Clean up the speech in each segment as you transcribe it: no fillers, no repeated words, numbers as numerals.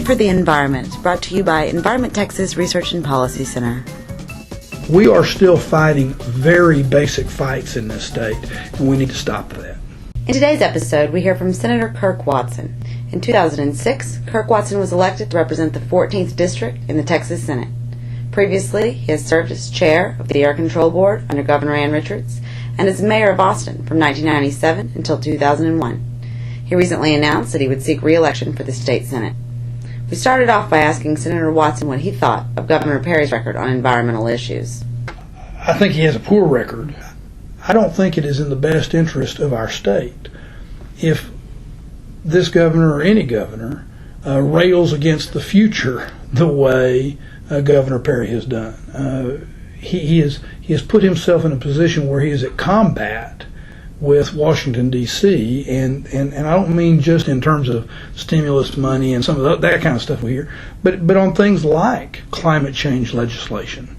Fit for the Environment, brought to you by Environment Texas Research and Policy Center. We are still fighting very basic fights in this state, and we need to stop that. In today's episode, we hear from Senator Kirk Watson. In 2006, Kirk Watson was elected to represent the 14th District in the Texas Senate. Previously, he has served as chair of the Air Control Board under Governor Ann Richards and as mayor of Austin from 1997 until 2001. He recently announced that he would seek re-election for the state Senate. We started off by asking Senator Watson what he thought of Governor Perry's record on environmental issues. I think he has a poor record. I don't think it is in the best interest of our state if this governor or any governor rails against the future the way Governor Perry has done. He has put himself in a position where he is at combat with Washington, D.C., and I don't mean just in terms of stimulus money and some of that kind of stuff we hear, but on things like climate change legislation.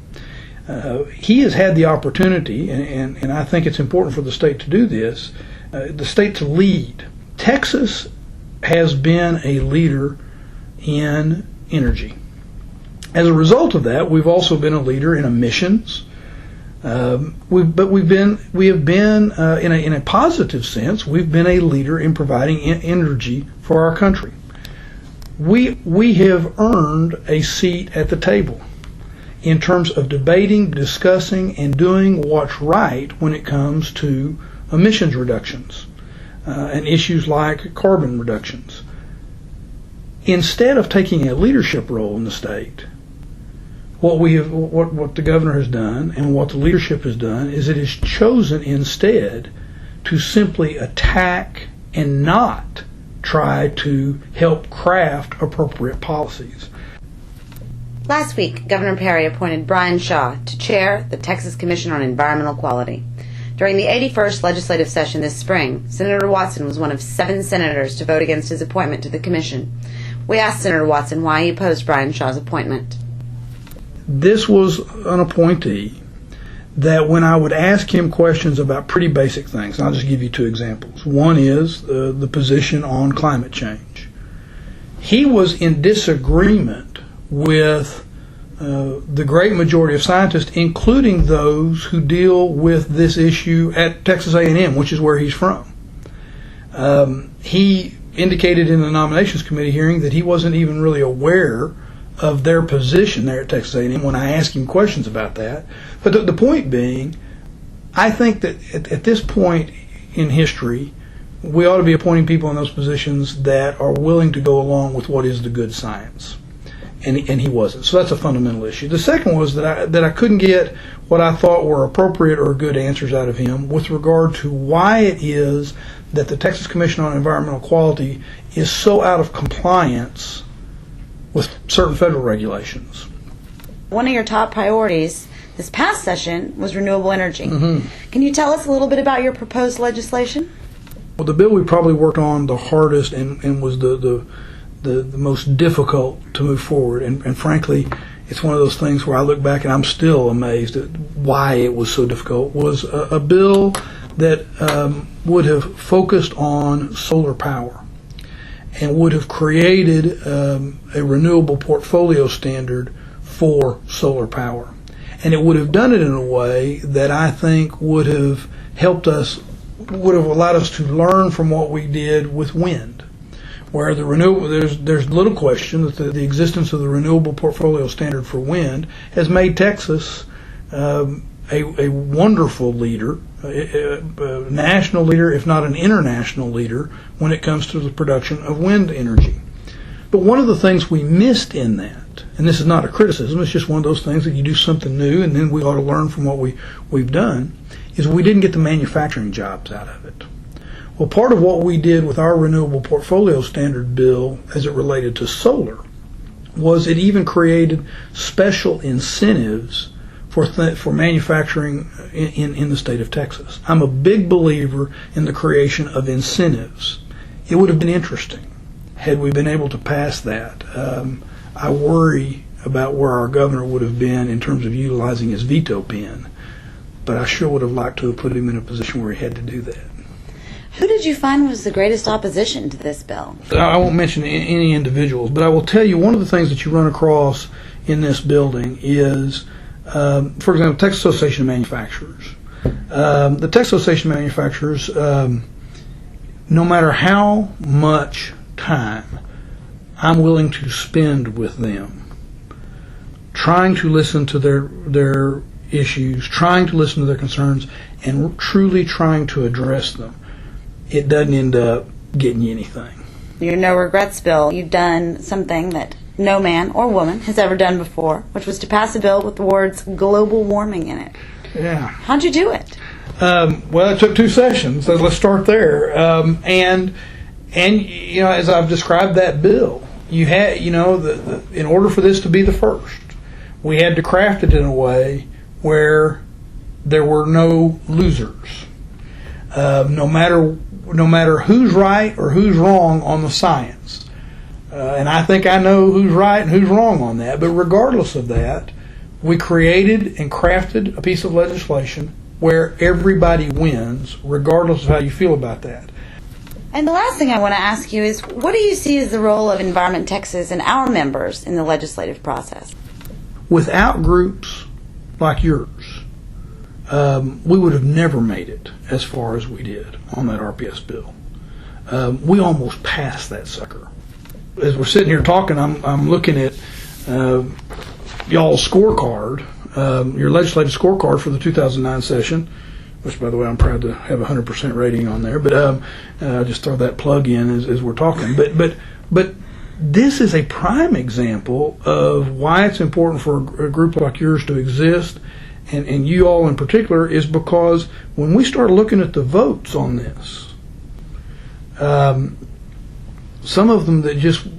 He has had the opportunity, and I think it's important for the state to do this, the state to lead. Texas has been a leader in energy. As a result of that, we've also been a leader in emissions. We have been in a positive sense, we've been a leader in providing energy for our country. We have earned a seat at the table in terms of debating, discussing, and doing what's right when it comes to emissions reductions and issues like carbon reductions. Instead of taking a leadership role in the state, what the governor has done and what the leadership has done is it has chosen instead to simply attack and not try to help craft appropriate policies. Last week, Governor Perry appointed Brian Shaw to chair the Texas Commission on Environmental Quality. During the 81st legislative session this spring, Senator Watson was one of 7 senators to vote against his appointment to the commission. We asked Senator Watson why he opposed Brian Shaw's appointment. This was an appointee that when I would ask him questions about pretty basic things, and I'll just give you 2 examples. One is the position on climate change. He was in disagreement with the great majority of scientists, including those who deal with this issue at Texas A&M, which is where he's from. He indicated in the nominations committee hearing that he wasn't even really aware of their position there at Texas A&M when I asked him questions about that. But the point being, I think that at this point in history, we ought to be appointing people in those positions that are willing to go along with what is the good science. And he wasn't. So that's a fundamental issue. The second was that I couldn't get what I thought were appropriate or good answers out of him with regard to why it is that the Texas Commission on Environmental Quality is so out of compliance with certain federal regulations. One of your top priorities this past session was renewable energy. Mm-hmm. Can you tell us a little bit about your proposed legislation? Well, the bill we probably worked on the hardest and was the most difficult to move forward. And frankly, it's one of those things where I look back and I'm still amazed at why it was so difficult, was a bill that would have focused on solar power and would have created a renewable portfolio standard for solar power. And it would have done it in a way that I think would have helped us, would have allowed us to learn from what we did with wind, where the renewable, there's little question that the existence of the renewable portfolio standard for wind has made Texas a wonderful leader, a national leader, if not an international leader, when it comes to the production of wind energy. But one of the things we missed in that, and this is not a criticism, it's just one of those things that you do something new and then we ought to learn from what we've done, is we didn't get the manufacturing jobs out of it. Well, part of what we did with our renewable portfolio standard bill as it related to solar was it even created special incentives for manufacturing in the state of Texas. I'm a big believer in the creation of incentives. It would have been interesting had we been able to pass that. I worry about where our governor would have been in terms of utilizing his veto pen, but I sure would have liked to have put him in a position where he had to do that. Who did you find was the greatest opposition to this bill? I won't mention any individuals, but I will tell you one of the things that you run across in this building is, for example, Texas Association of Manufacturers. The Texas Association of Manufacturers, no matter how much time I'm willing to spend with them, trying to listen to their issues, trying to listen to their concerns, and truly trying to address them, it doesn't end up getting you anything. Your no regrets bill, you've done something that no man or woman has ever done before, which was to pass a bill with the words global warming in it. Yeah. How'd you do it? Well, it took 2 sessions, so let's start there. And as I've described that bill, you had, in order for this to be the first, we had to craft it in a way where there were no losers. No matter who's right or who's wrong on the science. And I think I know who's right and who's wrong on that. But regardless of that, we created and crafted a piece of legislation where everybody wins, regardless of how you feel about that. And the last thing I want to ask you is, what do you see as the role of Environment Texas and our members in the legislative process? Without groups like yours, we would have never made it as far as we did on that RPS bill. We almost passed that sucker. As we're sitting here talking, I'm looking at y'all's scorecard, your legislative scorecard for the 2009 session, which, by the way, I'm proud to have a 100% rating on there. But just throw that plug in as we're talking. But this is a prime example of why it's important for a group like yours to exist, and you all in particular, is because when we start looking at the votes on this, some of them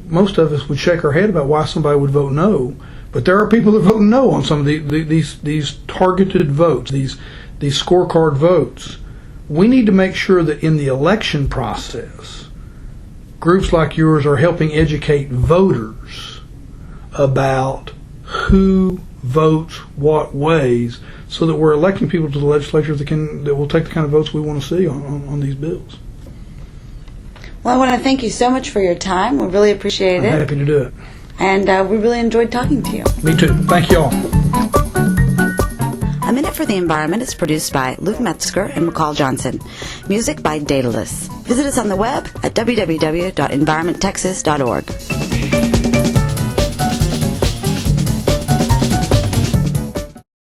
most of us would shake our head about why somebody would vote no, but there are people that vote no on some of these targeted votes, these scorecard votes. We need to make sure that in the election process, groups like yours are helping educate voters about who votes what ways, so that we're electing people to the legislature that will take the kind of votes we want to see on these bills. Well, I want to thank you so much for your time. We really appreciate it. I'm happy to do it. And we really enjoyed talking to you. Me too. Thank you all. A Minute for the Environment is produced by Luke Metzger and McCall Johnson. Music by Daedalus. Visit us on the web at www.environmenttexas.org.